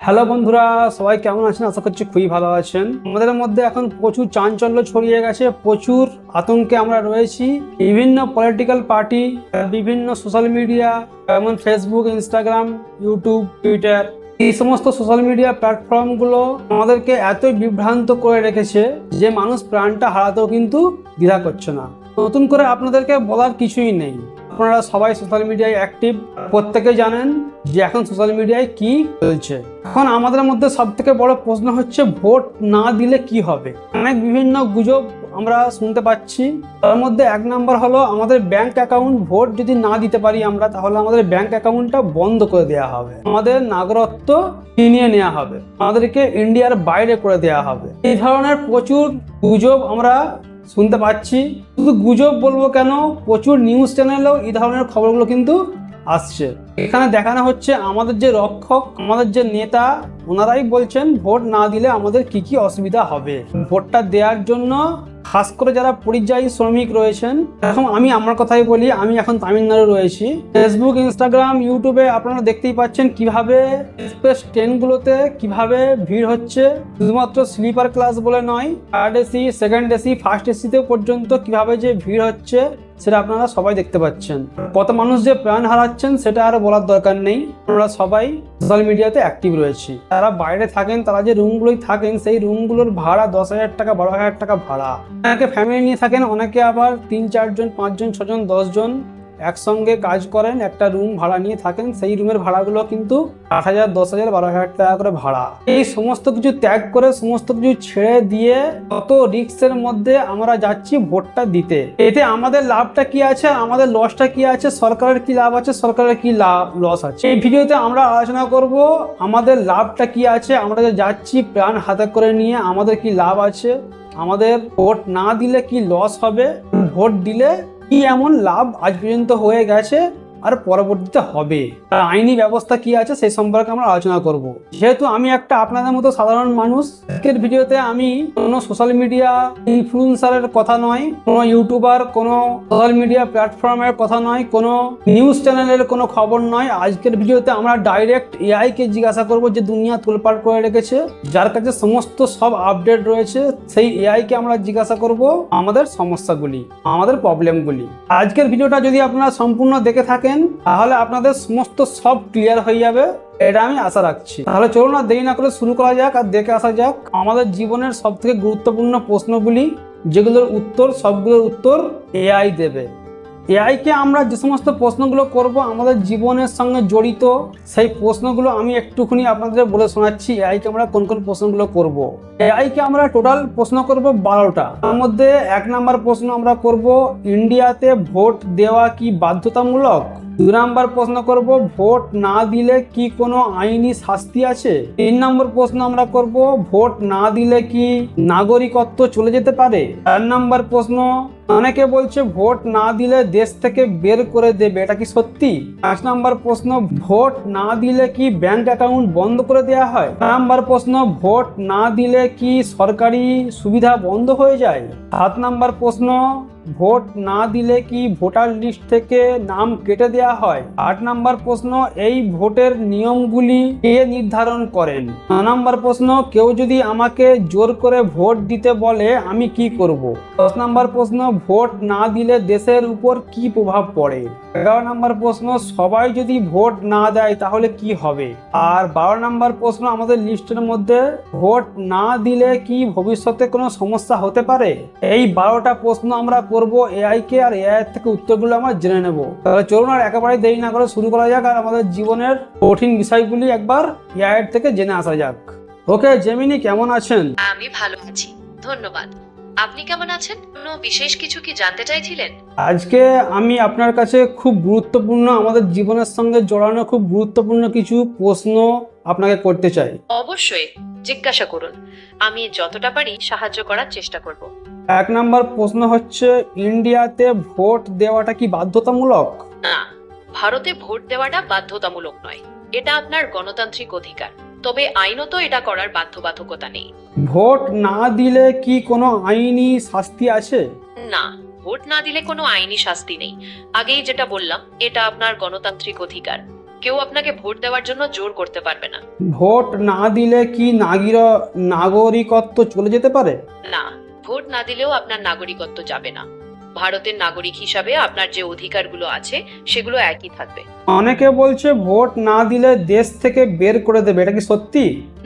Hello বন্ধুরা, সবাই কেমন আছেন? আশা করছি খুবই ভালো আছেন। আমাদের মধ্যে এখন প্রচুর চাঞ্চল্য ছড়িয়ে গেছে, প্রচুর আতঙ্কে আমরা রয়েছি। বিভিন্ন পলিটিক্যাল পার্টি, বিভিন্ন সোশ্যাল মিডিয়া যেমন ফেসবুক, ইনস্টাগ্রাম, ইউটিউব, টুইটার, এই সমস্ত সোশ্যাল মিডিয়া প্ল্যাটফর্মগুলো আমাদেরকে এতই বিভ্রান্ত করে রেখেছে যে মানুষ প্রাণটা হারাতেও কিন্তু দ্বিধা করছে না। নতুন করে আপনাদেরকে বলার কিছুই নেই। আপনারা সবাই সোশ্যাল মিডিয়ায় অ্যাক্টিভ, প্রত্যেকে জানেন যে এখন সোশ্যাল মিডিয়ায় কি চলছে। এখন আমাদের মধ্যে সব থেকে বড় প্রশ্ন হচ্ছে ভোট না দিলে কি হবে। অনেক বিভিন্ন গুজব আমরা শুনতে পাচ্ছি। তার মধ্যে এক নাম্বার হলো আমাদের ব্যাংক অ্যাকাউন্ট, ভোট যদি না দিতে পারি আমরা, তাহলে আমাদের ব্যাংক অ্যাকাউন্টটা বন্ধ করে দেওয়া হবে, আমাদের নাগরিকত্ব ছিনিয়ে নেওয়া হবে, আমাদেরকে ইন্ডিয়ার বাইরে করে দেওয়া হবে। এই ধরনের প্রচুর গুজব আমরা শুনতে পাচ্ছি। শুধু গুজব বলবো কেন, প্রচুর নিউজ চ্যানেলেও এই ধরনের খবরগুলো কিন্তু আসছে। এখানে দেখানো হচ্ছে আমাদের যে রক্ষক, আমাদের যে নেতা, ওনারাই বলছেন ভোট না দিলে আমাদের কি কি অসুবিধা হবে। ভোটটা দেওয়ার জন্য খাস করে যারা পরিযায়ী শ্রমিক রয়েছেন, এখন আমি আমার কথাই বলি, আমি এখন তামিলনাড়ু রয়েছি। ফেসবুক, ইনস্টাগ্রাম, ইউটিউবে আপনারা দেখতেই পাচ্ছেন কিভাবে এক্সপ্রেস ট্রেনগুলোতে কিভাবে ভিড় হচ্ছে। শুধুমাত্র স্লিপার ক্লাস বলে নয়, third AC, second AC, first এসিতেও পর্যন্ত কিভাবে যে ভিড় হচ্ছে সেটা আপনারা সবাই দেখতে পাচ্ছেন। কত মানুষ যে প্রাণ হারাচ্ছেন সেটা আর বলার দরকার নেই। আমরা সবাই সোশ্যাল মিডিয়াতে অ্যাক্টিভ রয়েছি। যারা বাইরে থাকেন, তারা যে রুমগুলোই থাকেন, সেই রুমগুলোর ভাড়া 10,000 টাকা, 12,000 টাকা ভাড়া। অনেকে ফ্যামিলি নিয়ে থাকেন, অনেকে আবার 3-4 জন, 5 জন, 6 জন, 10 জন একসঙ্গে কাজ করেন, একটা রুম ভাড়া নিয়ে থাকেন। সেই রুমের ভাড়াগুলো কিন্তু 8,000, 10,000, 12,000 টাকা করে ভাড়া। এই সমস্ত কিছু ত্যাগ করে, সমস্ত কিছু ছেড়ে দিয়ে কত রিস্কের মধ্যে আমরা যাচ্ছি ভোটটা দিতে। এতে আমাদের লাভটা কি আছে, আমাদের লসটা কি আছে, সরকারের কি লাভ আছে, সরকারের কি লস আছে। এই ভিডিওতে আমরা আলোচনা করব আমাদের লাভটা কি আছে, আমরা যে যাচ্ছি প্রাণ হাতে করে নিয়ে, আমাদের কি লাভ আছে, আমাদের ভোট না দিলে কি লস হবে, ভোট দিলে কি এমন লাভ আজ পর্যন্ত হয়ে গেছে আর পরবর্তীতে হবে, আর আইনি ব্যবস্থা কি আছে সেই সম্পর্কে আমরা আলোচনা করব। যেহেতু আমি একটা আপনাদের মতো সাধারণ মানুষ, আজকের ভিডিওতে আমি কোনো সোশ্যাল মিডিয়া ইনফ্লুয়েন্সারের কথা নয়, কোনো ইউটিউবার, কোনো সোশ্যাল মিডিয়া প্ল্যাটফর্মের কথা নয়, কোনো নিউজ চ্যানেলের কোনো খবর নয়। আজকের ভিডিওতে আমরা ডাইরেক্ট এআই কে জিজ্ঞাসা করব, যে দুনিয়া তোলপাড় করে রেখেছে, যার কাছে সমস্ত সব আপডেট রয়েছে, সেই এআই কে আমরা জিজ্ঞাসা করব আমাদের সমস্যাগুলি, আমাদের প্রবলেমগুলি। আজকের ভিডিওটা যদি আপনারা সম্পূর্ণ দেখে থাকেন তাহলে আপনাদের সমস্ত সব ক্লিয়ার হয়ে যাবে, এটা আমি আশা রাখছি। তাহলে চলুন না দেরি না করে শুরু করা যাক আর দেখে আসা যাক আমাদের জীবনের সব থেকে গুরুত্বপূর্ণ প্রশ্নগুলি, যেগুলোর উত্তর, সবগুলোর উত্তর এআই দেবে। এআই কে আমরা যে সমস্ত প্রশ্নগুলো করব আমাদের জীবনের সঙ্গে জড়িত, সেই প্রশ্নগুলো আমি একটুখানি আপনাদের বলে শোনাচ্ছি। এআই কে আমরা কোন কোন প্রশ্নগুলো করব। এআই কে আমরা টোটাল প্রশ্ন করব 12টা। তার মধ্যে 1 নাম্বার প্রশ্ন আমরা করব, ইন্ডিয়াতে ভোট দেওয়া কি বাধ্যতামূলক। 2 নাম্বার প্রশ্ন করব, ভোট না দিলে কি কোনো আইনি শাস্তি আছে। 3 নম্বর প্রশ্ন আমরা করব, ভোট না দিলে কি নাগরিকত্ব চলে যেতে পারে। 4 নাম্বার প্রশ্ন, অনেকে বলছে ভোট না দিলে দেশ থেকে বের করে দেবে, এটা কি সত্যি। 5 নাম্বার প্রশ্ন, ভোট না দিলে কি ব্যাংক অ্যাকাউন্ট বন্ধ করে দেওয়া হয়। 6 নাম্বার প্রশ্ন, ভোট না দিলে কি সরকারি সুবিধা বন্ধ হয়ে যায়। 7 নাম্বার প্রশ্ন, ভোট না দিলে কি ভোটার লিস্ট থেকে নাম কেটে দেওয়া হয়। 8 নাম্বার প্রশ্ন, এই ভোটের নিয়মগুলি কে নির্ধারণ করেন। 9 নাম্বার প্রশ্ন, কেউ যদি আমাকে জোর করে ভোট দিতে বলে আমি কি করব। 10 নাম্বার প্রশ্ন, ভোট না দিলে দেশের উপর কি প্রভাব পড়ে। 11 নাম্বার প্রশ্ন, সবাই যদি ভোট না দেয় তাহলে কি হবে। আর 12 নাম্বার প্রশ্ন আমাদের লিস্টের মধ্যে, ভোট না দিলে কি ভবিষ্যতে কোনো সমস্যা হতে পারে। এই 12টা প্রশ্ন আমরা করব এআই কে, আর এআই থেকে উত্তরগুলো আমরা জেনে নেব। তাহলে চলুন আর একেবারে দেরি না করে শুরু করা যাক, আর আমাদের জীবনের কঠিন বিষয়গুলি একবার এআই থেকে জেনে আসা যাক। ওকে জেমিনি, কেমন আছেন? আমি ভালো আছি, ধন্যবাদ। আপনি কেমন আছেন? কোনো বিশেষ কিছু কি জানতে চাইছিলেন? আজকে আমি আপনার কাছে খুব গুরুত্বপূর্ণ, আমাদের জীবনের সঙ্গে জড়ানো খুব গুরুত্বপূর্ণ কিছু প্রশ্ন আপনাকে করতে চাই। অবশ্যই জিজ্ঞাসা করুন, আমি যতটা পারি সাহায্য করার চেষ্টা করব। 1 নাম্বার প্রশ্ন হচ্ছে, ইন্ডিয়াতে ভোট দেওয়াটা কি বাধ্যতামূলক। না, ভারতে ভোট দেওয়াটা বাধ্যতামূলক নয়, এটা আপনার গণতান্ত্রিক অধিকার, তবে আইনত এটা করার বাধ্যবাধকতা নেই। ভোট না দিলে কি কোনো আইনি শাস্তি আছে। না, ভোট না দিলে কোনো আইনি শাস্তি নেই। আগেই যেটা বললাম, এটা আপনার গণতান্ত্রিক অধিকার। কেউ আপনাকে ভোট দেওয়ার জন্য জোর করতে পারবে না। ভোট না দিলে কি নাগরিকত্ব চলে যেতে পারে? না, ভোট না দিলেও আপনার নাগরিকত্ব যাবে না। ভারতের নাগরিক হিসাবে আপনার যে অধিকারগুলো আছে সেগুলো একই থাকবে। অনেকে বলছে ভোট না দিলে দেশ থেকে বের করে দেবে, এটা কি সত্যি?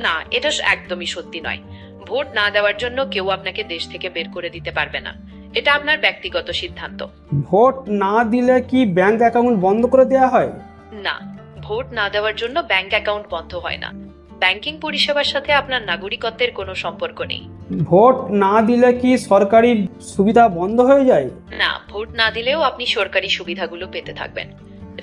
না, এটা একদমই সত্যি নয়। ভোট না দেওয়ার জন্য কেউ আপনাকে দেশ থেকে বের করে দিতে পারবে না। এটা আপনার ব্যক্তিগত সিদ্ধান্ত। ভোট না দিলে কি ব্যাংক অ্যাকাউন্ট বন্ধ করে দেওয়া হয়? না, ভোট না দেওয়ার জন্য ব্যাংক অ্যাকাউন্ট বন্ধ হয় না। ব্যাংকিং পরিষেবার সাথে আপনার নাগরিকত্বের কোনো সম্পর্ক নেই। ভোট না দিলে কি সরকারি সুবিধা বন্ধ হয়ে যায়? না, ভোট না দিলেও আপনি সরকারি সুবিধাগুলো পেতে থাকবেন।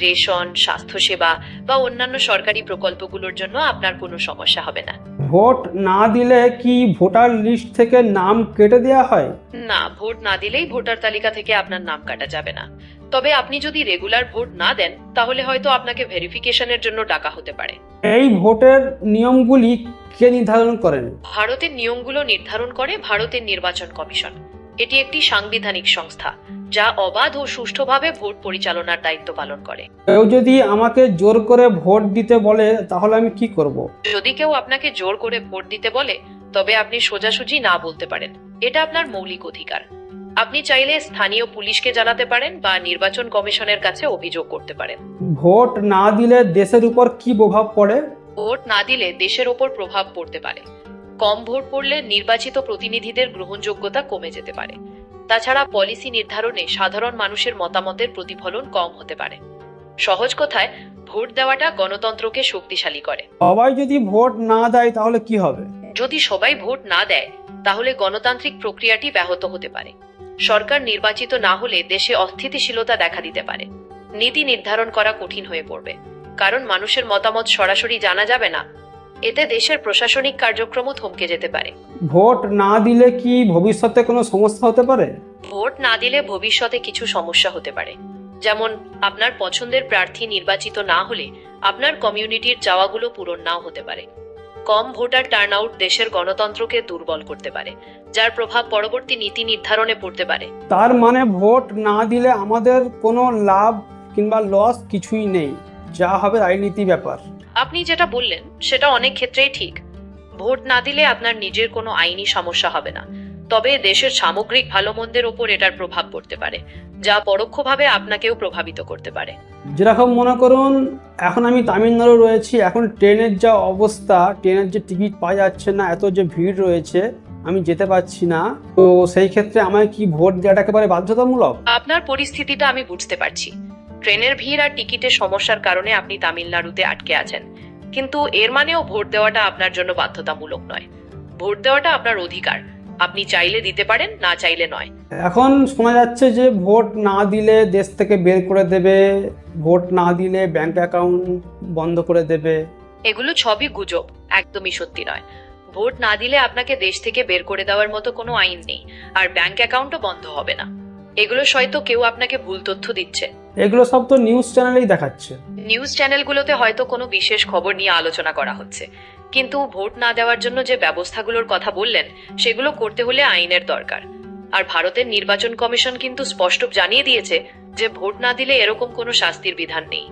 রেশন, স্বাস্থ্যসেবা বা অন্যান্য সরকারি প্রকল্পগুলোর জন্য আপনার কোনো সমস্যা হবে না। ভোট না দিলে কি ভোটার লিস্ট থেকে নাম কেটে দেওয়া হয়? না, ভোট না দিলেই ভোটার তালিকা থেকে আপনার নাম কাটা যাবে না। তবে আপনি যদি রেগুলার ভোট না দেন তাহলে হয়তো আপনাকে ভেরিফিকেশনের জন্য ডাকা হতে পারে। এই ভোটের নিয়মগুলি কে নির্ধারণ করেন? ভারতের নিয়মগুলো নির্ধারণ করে ভারতের নির্বাচন কমিশন। এটি একটি সাংবিধানিক সংস্থা যা অবাধ ও সুষ্ঠুভাবে ভোট পরিচালনার দায়িত্ব পালন করে। কেউ যদি আমাকে জোর করে ভোট দিতে বলে তাহলে আমি কি করব? যদি কেউ আপনাকে জোর করে ভোট দিতে বলে তবে আপনি সোজাসুজি না বলতে পারেন। এটা আপনার মৌলিক অধিকার। আপনি চাইলে স্থানীয় পুলিশকে জানাতে পারেন বা নির্বাচন কমিশনের কাছে অভিযোগ করতে পারেন। ভোট না দিলে দেশের উপর কি প্রভাব পড়ে? ভোট না দিলে দেশের ওপর প্রভাব পড়তে পারে। কম ভোট পড়লে নির্বাচিত প্রতিনিধিদের গ্রহণযোগ্যতা কমে যেতে পারে। তাছাড়া পলিসি নির্ধারণে সাধারণ মানুষের মতামতের প্রতিফলন কম হতে পারে। সহজ কথায়, ভোট দেওয়াটা গণতন্ত্রকে শক্তিশালী করে। সবাই যদি ভোট না দেয় তাহলে কি হবে? যদি সবাই ভোট না দেয় তাহলে গণতান্ত্রিক প্রক্রিয়াটি ব্যাহত হতে পারে। সরকার নির্বাচিত না হলে দেশে অস্থিতিশীলতা দেখা দিতে পারে। নীতি নির্ধারণ করা কঠিন হয়ে পড়বে, কারণ মানুষের মতামত সরাসরি জানা যাবে না। এতে দেশের প্রশাসনিক কার্যক্রমও থমকে যেতে পারে। ভোট না দিলে কি ভবিষ্যতে কোনো সমস্যা হতে পারে? ভোট না দিলে ভবিষ্যতে কিছু সমস্যা হতে পারে। যেমন, আপনার পছন্দের প্রার্থী নির্বাচিত না হলে আপনার কমিউনিটির চাওয়াগুলো পূরণ নাও হতে পারে। কম ভোটার টার্নআউট দেশের গণতন্ত্রকে দুর্বল করতে পারে, যার প্রভাব পরবর্তী নীতি নির্ধারণে পড়তে পারে। তার মানে ভোট না দিলে আমাদের কোনো লাভ কিংবা লস কিছুই নেই, যা হবে রাজনীতি ব্যাপার। আপনি যেটা বললেন সেটা অনেক ক্ষেত্রেই ঠিক। ভোট না দিলে আপনার নিজের কোনো আইনি সমস্যা হবে না, তবে দেশের সামগ্রিক ভালো মন্দের ওপর এটার প্রভাব পড়তে পারে, যা পরোক্ষভাবে আপনাকেও প্রভাবিত করতে পারে। যেরকম মনে করুন, এখন আমি তামিলনাড়ু রয়েছি, এখন ট্রেনের যা অবস্থা, ট্রেনের যে টিকিট পাওয়া যাচ্ছে না, এত যে ভিড় রয়েছে, আমি যেতে পারছি না। তো সেই ক্ষেত্রে আমায় কি ভোট দেওয়াটা একেবারে বাধ্যতামূলক? আপনার পরিস্থিতিটা আমি বুঝতে পারছি। ট্রেনের ভিড় আর টিকিটের সমস্যার কারণে আপনি তামিলনাড়ুতে আটকে আছেন, কিন্তু এর মানেও ভোট দেওয়াটা আপনার জন্য বাধ্যতামূলক নয়। ভোট দেওয়াটা আপনার অধিকার। আপনি চাইলে দিতে পারেন, না চাইলে নয়। এখন শোনা যাচ্ছে যে ভোট না দিলে দেশ থেকে বের করে দেবে, ভোট না দিলে ব্যাংক অ্যাকাউন্ট বন্ধ করে দেবে। এগুলো সবই গুজব, একদমই সত্যি নয়। ভোট না দিলে আপনাকে দেশ থেকে বের করে দেওয়ার মতো কোনো আইন নেই, আর ব্যাংক অ্যাকাউন্টও বন্ধ হবে না। এগুলো হয়তো কেউ আপনাকে ভুল তথ্য দিচ্ছে। এগুলো সব তো নিউজ চ্যানেলেই দেখাচ্ছে। নিউজ চ্যানেলগুলোতে হয়তো কোনো বিশেষ খবর নিয়ে আলোচনা করা হচ্ছে, কিন্তু ভোট না দেওয়ার জন্য যে ব্যবস্থাগুলোর কথা বললেন সেগুলো করতে হলে আইনের দরকার। আর ভারতের নির্বাচন কমিশন কিন্তু স্পষ্ট জানিয়ে দিয়েছে যে ভোট না দিলে এরকম কোনো শাস্তির বিধান নেই।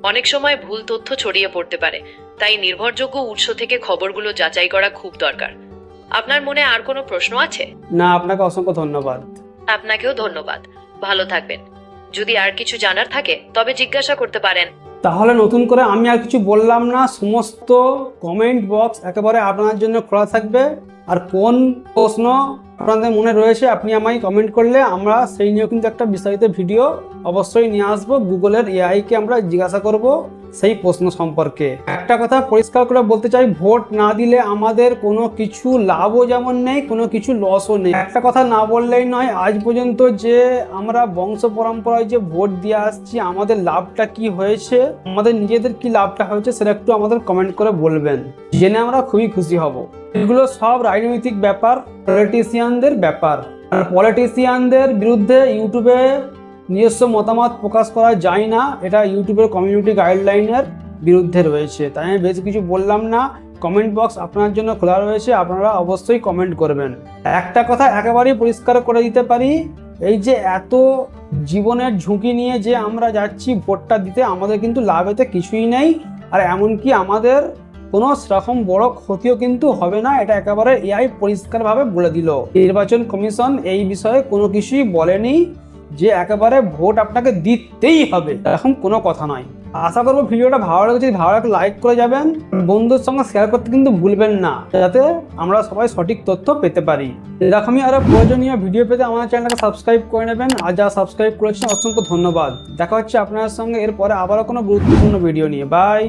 অনেক সময় ভুল তথ্য ছড়িয়ে পড়তে পারে, তাই নির্ভরযোগ্য উৎস থেকে খবরগুলো যাচাই করা খুব দরকার। আপনার মনে আর কোনো প্রশ্ন আছে? না, আপনাকে অসংখ্য ধন্যবাদ। আপনাকেও ধন্যবাদ। ভালো থাকবেন। যদি আর কিছু জানার থাকে তবে জিজ্ঞাসা করতে পারেন। তাহলে নতুন করে আমি আর কিছু বললাম না, সমস্ত কমেন্ট বক্স একেবারে আপনার জন্য খোলা থাকবে। আর কোন প্রশ্ন আপনাদের মনে রয়েছে আপনি আমায় কমেন্ট করলে আমরা সেই নিয়েও কিন্তু একটা বিস্তারিত ভিডিও অবশ্যই নিয়ে আসবো। গুগলের এআইকে আমরা জিজ্ঞাসা করব সেই প্রশ্ন সম্পর্কে। একটা কথা পরিষ্কার করে বলতে চাই, ভোট না দিলে আমাদের কোনো কিছু লাভও যেমন নেই, কোনো কিছু লসও নেই। একটা কথা না বললেই নয়, আজ পর্যন্ত যে আমরা বংশ পরম্পরায় যে ভোট দিয়ে আসছি, আমাদের লাভটা কি হয়েছে, আমাদের নিজেদের কি লাভটা হয়েছে, সেটা একটু আমাদের কমেন্ট করে বলবেন, জেনে আমরা খুবই খুশি হব। এগুলো সব রাজনৈতিক ব্যাপার, পলিটিশিয়ানদের ব্যাপার। আর পলিটিশিয়ানদের বিরুদ্ধে ইউটিউবে নিজস্ব মতামত প্রকাশ করা যায় না, এটা ইউটিউবের কমিউনিটি গাইডলাইনের বিরুদ্ধে রয়েছে। তাই আমি বেশি কিছু বললাম না। কমেন্ট বক্স আপনার জন্য খোলা রয়েছে, আপনারা অবশ্যই কমেন্ট করবেন। একটা কথা একেবারেই পরিষ্কার করে দিতে পারি, এই যে এত জীবনের ঝুঁকি নিয়ে যে আমরা যাচ্ছি ভোটটা দিতে, আমাদের কিন্তু লাভ এতে কিছুই নেই। আর এমনকি আমাদের কোনো সেরকম বড় ক্ষতিও কিন্তু হবে না, এটা একেবারে এআই পরিষ্কারভাবে বলে দিল। নির্বাচন কমিশন এই বিষয়ে কোনো কিছুই বলেনি যে একেবারে ভোট আপনাকে দিতেই হবে, এরকম কোনো কথা নয়। আশা করবো ভিডিওটা ভালো লাগছে, ভালো লাগলে লাইক করে যাবেন, বন্ধুর সঙ্গে শেয়ার করতে কিন্তু ভুলবেন না, যাতে আমরা সবাই সঠিক তথ্য পেতে পারি। এরকমই আরো প্রয়োজনীয় ভিডিও পেতে আমার চ্যানেলটাকে সাবস্ক্রাইব করে নেবেন। আর যারা সাবস্ক্রাইব করেছেন অসংখ্য ধন্যবাদ। দেখা হচ্ছে আপনার সঙ্গে এরপরে আবারও কোনো গুরুত্বপূর্ণ ভিডিও নিয়ে। বাই।